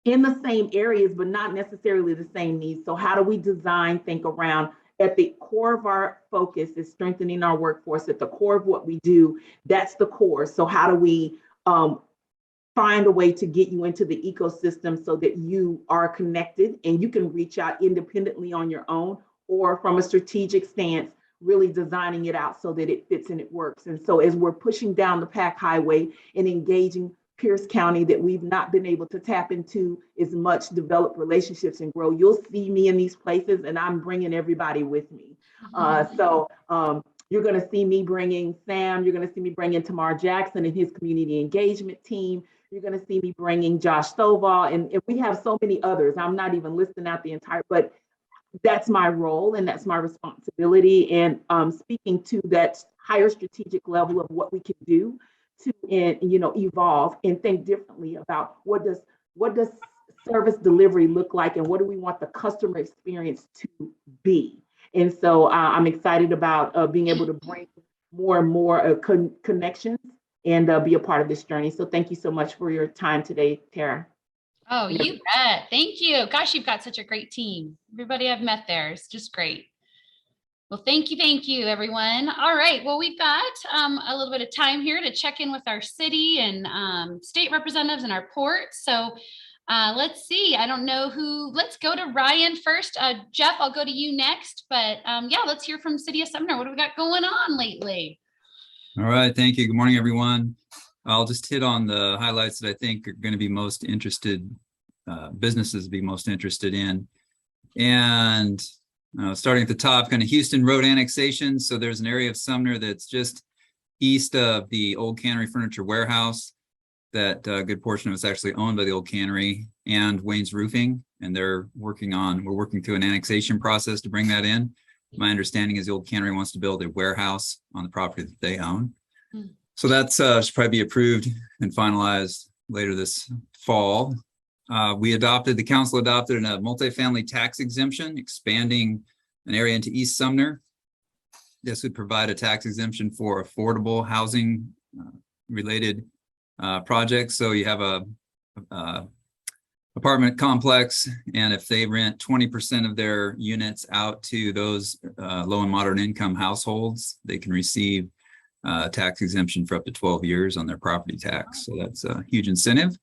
in the same areas, but not necessarily the same needs. So how do we design, think around, at the core of our focus is strengthening our workforce, at the core of what we do, that's the core. So how do we find a way to get you into the ecosystem so that you are connected and you can reach out independently on your own, or from a strategic stance, really designing it out so that it fits and it works. And so as we're pushing down the pack highway and engaging Pierce County that we've not been able to tap into as much, develop relationships and grow, you'll see me in these places and I'm bringing everybody with me. You're going to see me bringing Sam, you're going to see me bringing Tamar Jackson and his community engagement team. You're going to see me bringing Josh Stovall, and we have so many others. I'm not even listing out the entire, but that's my role and that's my responsibility. And speaking to that higher strategic level of what we can do to, evolve and think differently about what does service delivery look like, and what do we want the customer experience to be. And so I'm excited about being able to bring more and more connections and be a part of this journey. So thank you so much for your time today, Tara. Oh, you bet. Thank you. Gosh, you've got such a great team. Everybody I've met there is just great. Well, thank you, everyone. All right. Well, we've got a little bit of time here to check in with our city and state representatives and our port. So let's see. I don't know who. Let's go to Ryan first. Jeff, I'll go to you next. But yeah, let's hear from City of Sumner. What do we got going on lately? All right. Thank you. Good morning, everyone. I'll just hit on the highlights that I think are going to be most interested, businesses be most interested in. And starting at the top, kind of Houston Road annexation. So there's an area of Sumner that's just east of the old Cannery Furniture Warehouse. That a good portion of it's actually owned by the old cannery and Wayne's Roofing. And we're working through an annexation process to bring that in. My understanding is the old cannery wants to build a warehouse on the property that they own. So that's should probably be approved and finalized later this fall. The council adopted a multifamily tax exemption, expanding an area into East Sumner. This would provide a tax exemption for affordable housing related projects. So you have a apartment complex, and if they rent 20% of their units out to those low and moderate income households, they can receive tax exemption for up to 12 years on their property tax. So that's a huge incentive.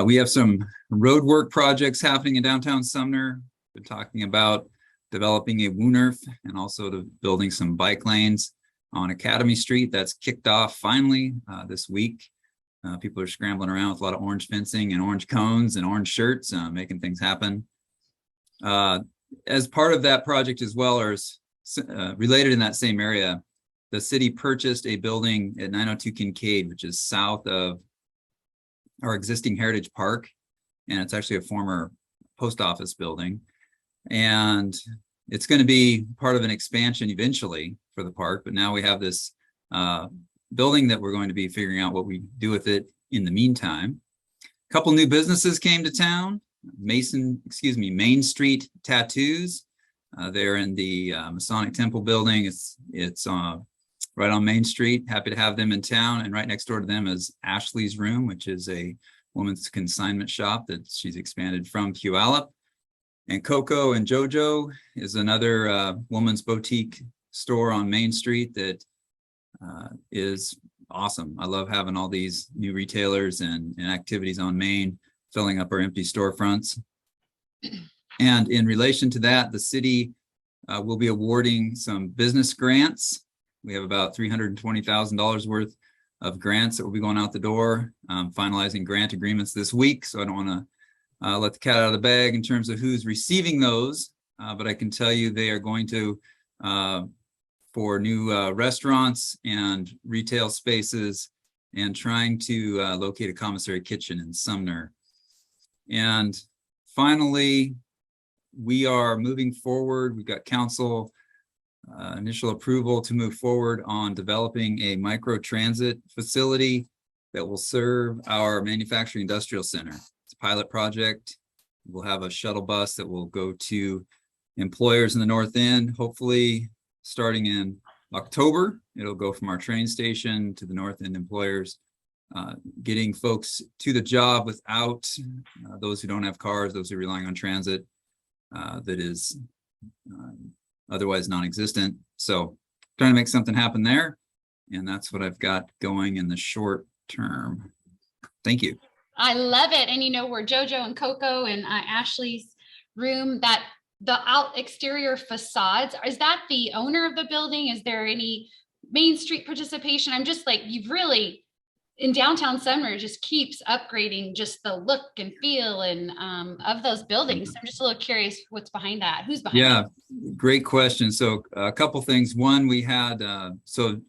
We have some road work projects happening in downtown Sumner. We're talking about developing a WUNRF and also building some bike lanes on Academy Street. That's kicked off finally this week. People are scrambling around with a lot of orange fencing and orange cones and orange shirts, making things happen. As part of that project as well, or related in that same area, the city purchased a building at 902 Kincaid, which is south of our existing Heritage Park. And it's actually a former post office building. And it's going to be part of an expansion eventually for the park. But now we have this building that we're going to be figuring out what we do with it in the meantime. A couple new businesses came to town. Main Street Tattoos. They're in the Masonic Temple building. It's right on Main Street. Happy to have them in town. And right next door to them is Ashley's Room, which is a woman's consignment shop that she's expanded from Puyallup. And Coco and Jojo is another woman's boutique store on Main Street that is awesome. I love having all these new retailers and activities on Main, filling up our empty storefronts. And in relation to that, the city will be awarding some business grants. We have about $320,000 worth of grants that will be going out the door, finalizing grant agreements this week. So I don't want to let the cat out of the bag in terms of who's receiving those, but I can tell you they are going to, for new restaurants and retail spaces, and trying to locate a commissary kitchen in Sumner. And finally, we are moving forward. We've got council initial approval to move forward on developing a micro transit facility that will serve our manufacturing industrial center. It's a pilot project. We'll have a shuttle bus that will go to employers in the North End, hopefully starting in October. It'll go from our train station to the North End employers, getting folks to the job without those who don't have cars, those who are relying on transit that is otherwise non-existent. So trying to make something happen there. And that's what I've got going in the short term. Thank you. I love it. And we're Jojo and Coco and Ashley's Room, that the exterior facades, is that the owner of the building? Is there any Main Street participation? I'm just like, you've really, in downtown Sumner, just keeps upgrading just the look and feel and of those buildings. So I'm just a little curious what's behind that. Who's behind that? Great question. So a couple things. One, we had, so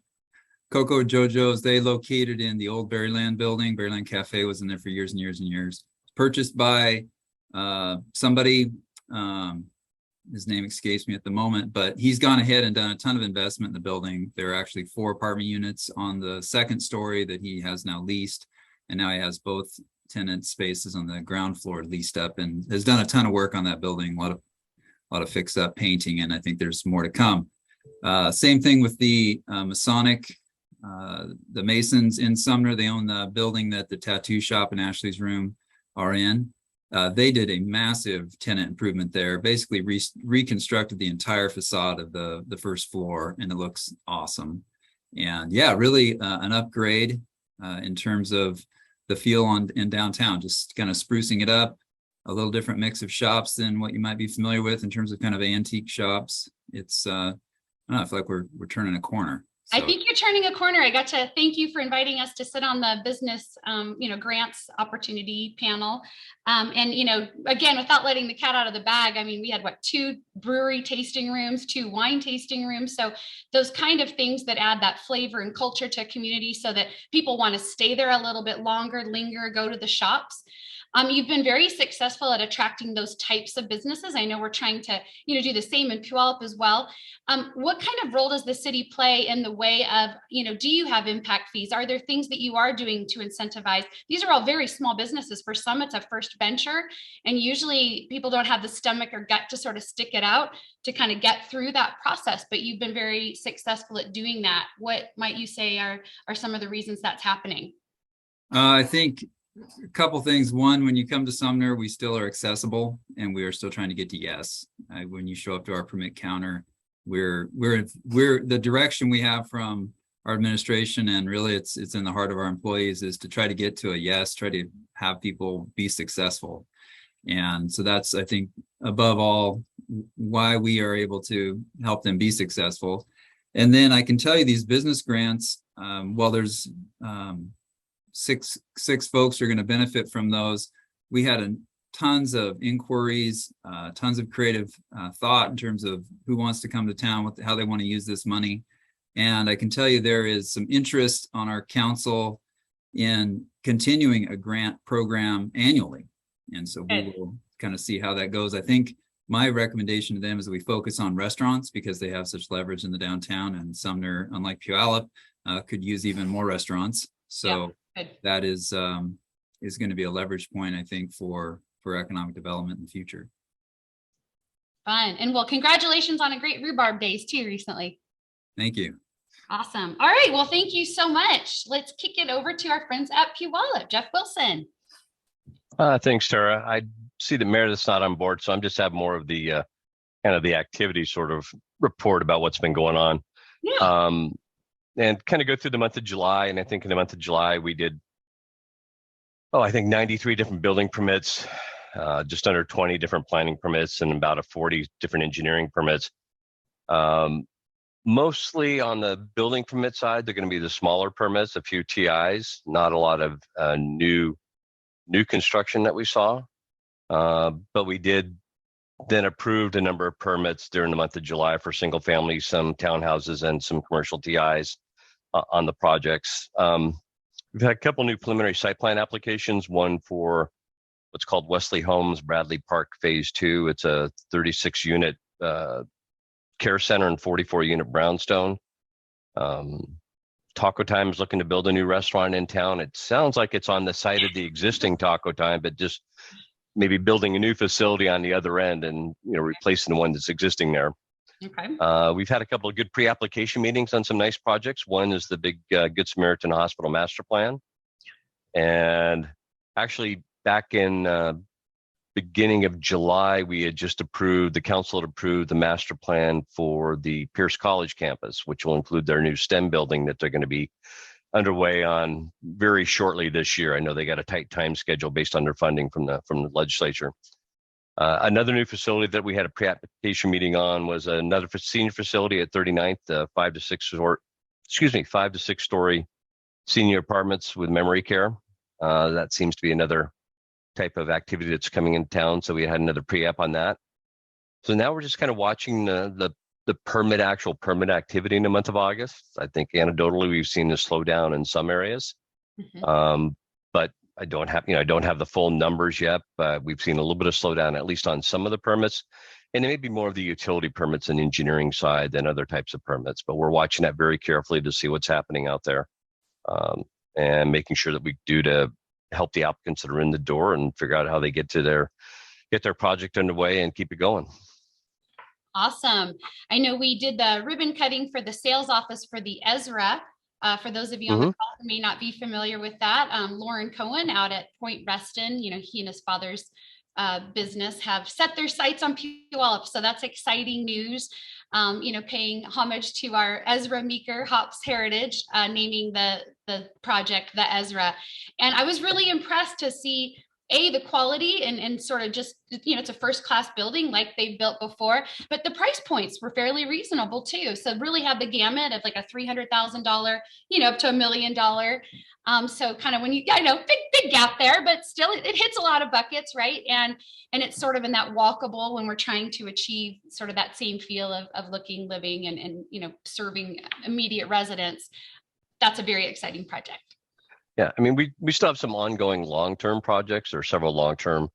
Coco Jojo's, they located in the old Berryland building. Berryland Cafe was in there for years and years and years. Purchased by somebody, his name escapes me at the moment, but he's gone ahead and done a ton of investment in the building. There are actually 4 apartment units on the 2nd story that he has now leased. And now he has both tenant spaces on the ground floor leased up, and has done a ton of work on that building, a lot of fix up painting, and I think there's more to come. Same thing with the Masonic, the Masons in Sumner. They own the building that the tattoo shop and Ashley's room are in. They did a massive tenant improvement there, basically reconstructed the entire facade of the 1st floor, and it looks awesome. And yeah, really an upgrade in terms of the feel in downtown, just kind of sprucing it up, a little different mix of shops than what you might be familiar with in terms of kind of antique shops. It's, I don't know, I feel like we're turning a corner. So. I think you're turning a corner. I got to thank you for inviting us to sit on the business, grants opportunity panel. And, again, without letting the cat out of the bag, I mean, we had 2 brewery tasting rooms, 2 wine tasting rooms. So those kind of things that add that flavor and culture to a community so that people want to stay there a little bit longer, linger, go to the shops. You've been very successful at attracting those types of businesses. I know we're trying to, do the same in Puyallup as well. What kind of role does the city play in the way of, do you have impact fees? Are there things that you are doing to incentivize? These are all very small businesses. For some, it's a first venture, and usually people don't have the stomach or gut to sort of stick it out to kind of get through that process. But you've been very successful at doing that. What might you say are some of the reasons that's happening? I think a couple things. One, when you come to Sumner, we still are accessible, and we are still trying to get to yes. When you show up to our permit counter, we're the direction we have from our administration, and really it's in the heart of our employees, is to try to get to a yes, try to have people be successful. And so that's, I think, above all, why we are able to help them be successful. And then I can tell you these business grants, while there's six folks are going to benefit from those. We had tons of inquiries, tons of creative thought in terms of who wants to come to town, how they want to use this money. And I can tell you there is some interest on our council in continuing a grant program annually. And so we will kind of see how that goes. I think my recommendation to them is that we focus on restaurants because they have such leverage in the downtown, and Sumner, unlike Puyallup, could use even more restaurants. So that is going to be a leverage point, I think, for economic development in the future. Fun. And well, congratulations on a great rhubarb days too recently. Thank you. Awesome. All right. Well, thank you so much. Let's kick it over to our friends at Puyallup. Jeff Wilson. Thanks, Tara. I see that Meredith's not on board, so I'm just have more of the kind of the activity sort of report about what's been going on. Yeah. And kind of go through the month of July. And I think in the month of July, we did, I think 93 different building permits, just under 20 different planning permits, and about 40 different engineering permits. Mostly on the building permit side, they're going to be the smaller permits, a few TIs, not a lot of new construction that we saw. But we did then approved a number of permits during the month of July for single family, some townhouses, and some commercial TIs on the projects. We've had a couple new preliminary site plan applications, one for what's called Wesley Homes Bradley Park Phase 2. It's a 36 unit care center and 44 unit brownstone. Taco Time is looking to build a new restaurant in town. It sounds like it's on the site of the existing Taco Time, but just maybe building a new facility on the other end and replacing the one that's existing there. Okay. We've had a couple of good pre-application meetings on some nice projects. One is the big Good Samaritan Hospital Master Plan. And actually back in beginning of July, we had just the council had approved the master plan for the Pierce College campus, which will include their new STEM building that they're going to be underway on very shortly this year. I know they got a tight time schedule based on their funding from the legislature. Another new facility that we had a pre-application meeting on was another senior facility at 39th, 5 to 6 story senior apartments with memory care. That seems to be another type of activity that's coming in town. So we had another pre-app on that. So now we're just kind of watching the actual permit activity in the month of August. I think anecdotally we've seen a slowdown in some areas, but I don't have the full numbers yet. But we've seen a little bit of slowdown, at least on some of the permits, and it may be more of the utility permits and engineering side than other types of permits. But we're watching that very carefully to see what's happening out there, and making sure that we do to help the applicants that are in the door and figure out how they get their project underway and keep it going. Awesome. I know we did the ribbon cutting for the sales office for the Ezra. For those of you on the call who may not be familiar with that, Lauren Cohen out at Point Reston, he and his father's business have set their sights on Puyallup. So that's exciting news. Paying homage to our Ezra Meeker Hops heritage, naming the project the Ezra. And I was really impressed to see the quality and sort of just, it's a first class building like they've built before, but the price points were fairly reasonable too. So really have the gamut of like a $300,000, up to $1 million. So kind of when big gap there, but still it hits a lot of buckets, right? And it's sort of in that walkable when we're trying to achieve sort of that same feel of looking, living, and serving immediate residents. That's a very exciting project. Yeah, I mean, we still have some ongoing long-term projects. There are several long-term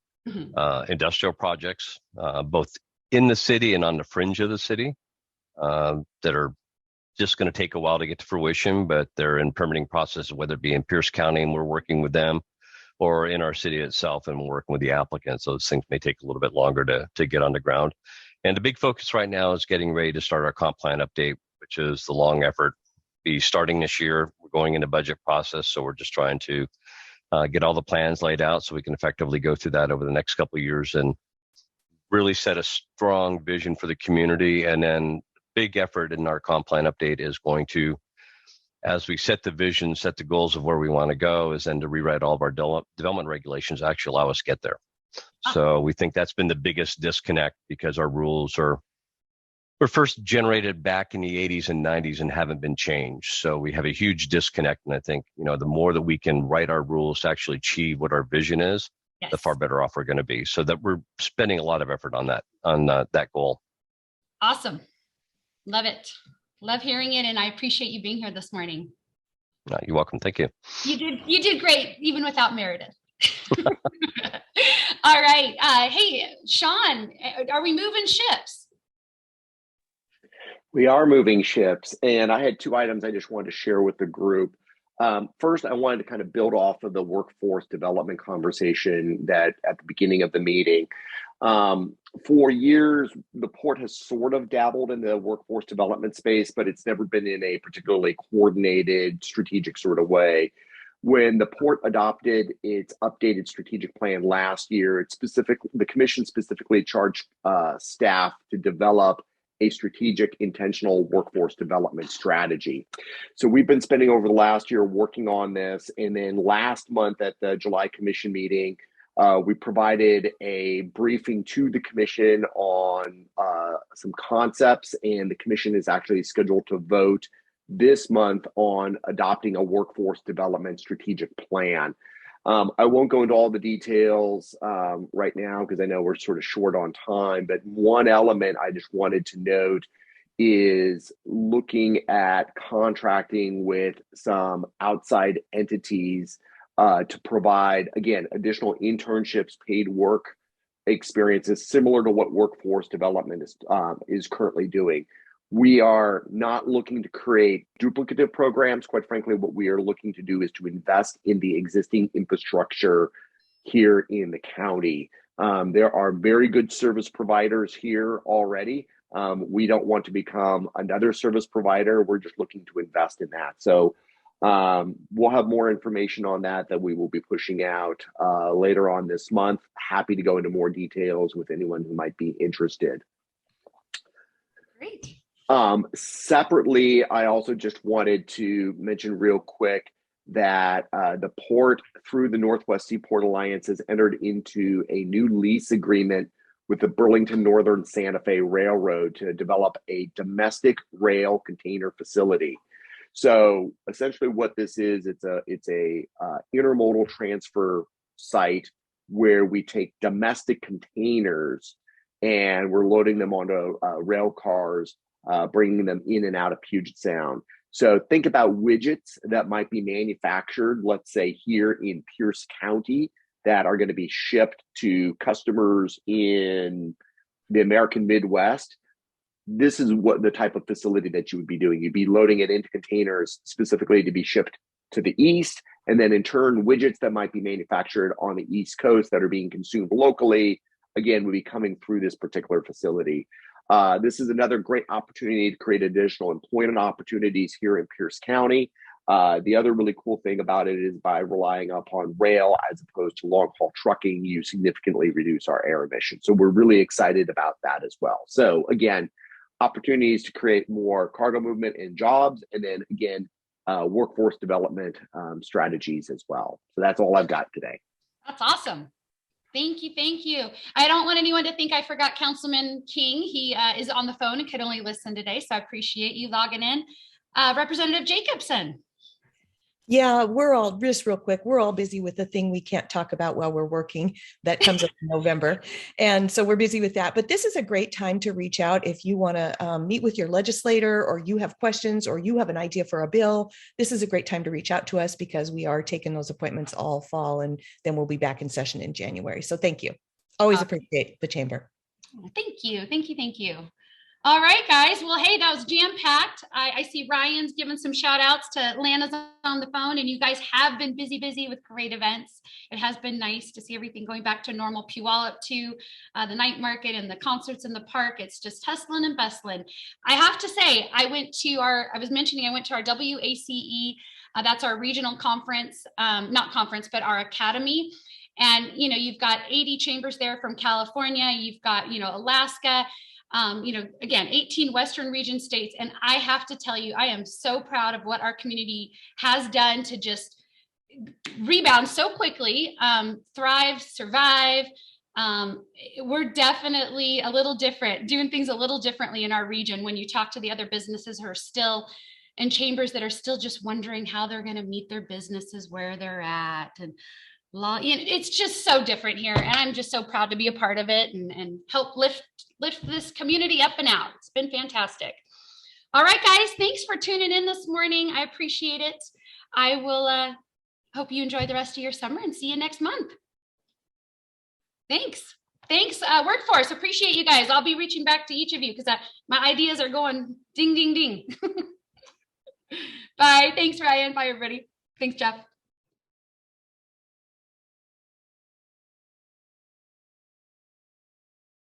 industrial projects, both in the city and on the fringe of the city, that are just going to take a while to get to fruition, but they're in permitting process, whether it be in Pierce County and we're working with them, or in our city itself and we're working with the applicants. Those things may take a little bit longer to get on the ground. And the big focus right now is getting ready to start our comp plan update, which is the long effort. Be starting this year. We're going into budget process, so we're just trying to get all the plans laid out so we can effectively go through that over the next couple of years and really set a strong vision for the community. And then big effort in our comp plan update is going to, as we set the vision, set the goals of where we want to go, is then to rewrite all of our development regulations to actually allow us to get there. So we think that's been the biggest disconnect, because our rules were first generated back in the 80s and 90s and haven't been changed. So we have a huge disconnect. And I think, the more that we can write our rules to actually achieve what our vision is, the far better off we're going to be. So that we're spending a lot of effort on that goal. Awesome. Love it. Love hearing it. And I appreciate you being here this morning. You're welcome. Thank you. You did great, even without Meredith. All right. Hey, Sean, are we moving ships? We are moving ships, and I had two items I just wanted to share with the group. First, I wanted to kind of build off of the workforce development conversation that at the beginning of the meeting. For years, the port has sort of dabbled in the workforce development space, but it's never been in a particularly coordinated, strategic sort of way. When the port adopted its updated strategic plan last year, the commission specifically charged staff to develop a strategic, intentional workforce development strategy. So we've been spending over the last year working on this. And then last month at the July commission meeting, we provided a briefing to the commission on some concepts, and the commission is actually scheduled to vote this month on adopting a workforce development strategic plan. I won't go into all the details right now because I know we're sort of short on time, but one element I just wanted to note is looking at contracting with some outside entities to provide, again, additional internships, paid work experiences similar to what workforce development is currently doing. We are not looking to create duplicative programs. Quite frankly, what we are looking to do is to invest in the existing infrastructure here in the county. There are very good service providers here already. We don't want to become another service provider. We're just looking to invest in that. So we'll have more information on that we will be pushing out later on this month. Happy to go into more details with anyone who might be interested. Great. Separately, I also just wanted to mention real quick that the port, through the Northwest Seaport Alliance, has entered into a new lease agreement with the Burlington Northern Santa Fe Railroad to develop a domestic rail container facility. So essentially what this is, it's a intermodal transfer site where we take domestic containers and we're loading them onto rail cars bringing them in and out of Puget Sound. So think about widgets that might be manufactured, let's say here in Pierce County, that are going to be shipped to customers in the American Midwest. This is what the type of facility that you would be doing. You'd be loading it into containers specifically to be shipped to the East, and then in turn, widgets that might be manufactured on the East Coast that are being consumed locally, again, would be coming through this particular facility. This is another great opportunity to create additional employment opportunities here in Pierce County. The other really cool thing about it is by relying upon rail as opposed to long haul trucking, you significantly reduce our air emissions. So we're really excited about that as well. So again, opportunities to create more cargo movement and jobs, and then again, workforce development strategies as well. So that's all I've got today. That's awesome. Thank you. Thank you. I don't want anyone to think I forgot Councilman King. He is on the phone and could only listen today. So I appreciate you logging in. Representative Jacobson. Yeah, we're all, just real quick, we're all busy with the thing we can't talk about while we're working that comes up in November. And so we're busy with that. But this is a great time to reach out if you want to meet with your legislator, or you have questions, or you have an idea for a bill. This is a great time to reach out to us, because we are taking those appointments all fall, and then we'll be back in session in January. So thank you. Always appreciate the chamber. Thank you. Thank you. Thank you. All right, guys. Well, hey, that was jam-packed. I see Ryan's giving some shout outs to Lana's on the phone, and you guys have been busy with great events. It has been nice to see everything going back to normal. Puyallup to the night market and the concerts in the park. It's just hustling and bustling. I have to say, I went to our WACE, that's our regional conference, not conference, but our academy. And, you know, you've got 80 chambers there from California. You've got, you know, Alaska, again, 18 Western region states. And I have to tell you, I am so proud of what our community has done to just rebound so quickly, thrive, survive. We're definitely a little different, doing things a little differently in our region. When you talk to the other businesses who are still in chambers that are still just wondering how they're going to meet their businesses where they're at, and it's just so different here, and I'm just so proud to be a part of it and help lift this community up and out. It's been fantastic. All right, guys, thanks for tuning in this morning. I appreciate it. I will hope you enjoy the rest of your summer, and see you next month. Thanks, Workforce. Appreciate you guys. I'll be reaching back to each of you, because my ideas are going ding, ding, ding. Bye. Thanks, Ryan. Bye, everybody. Thanks, Jeff.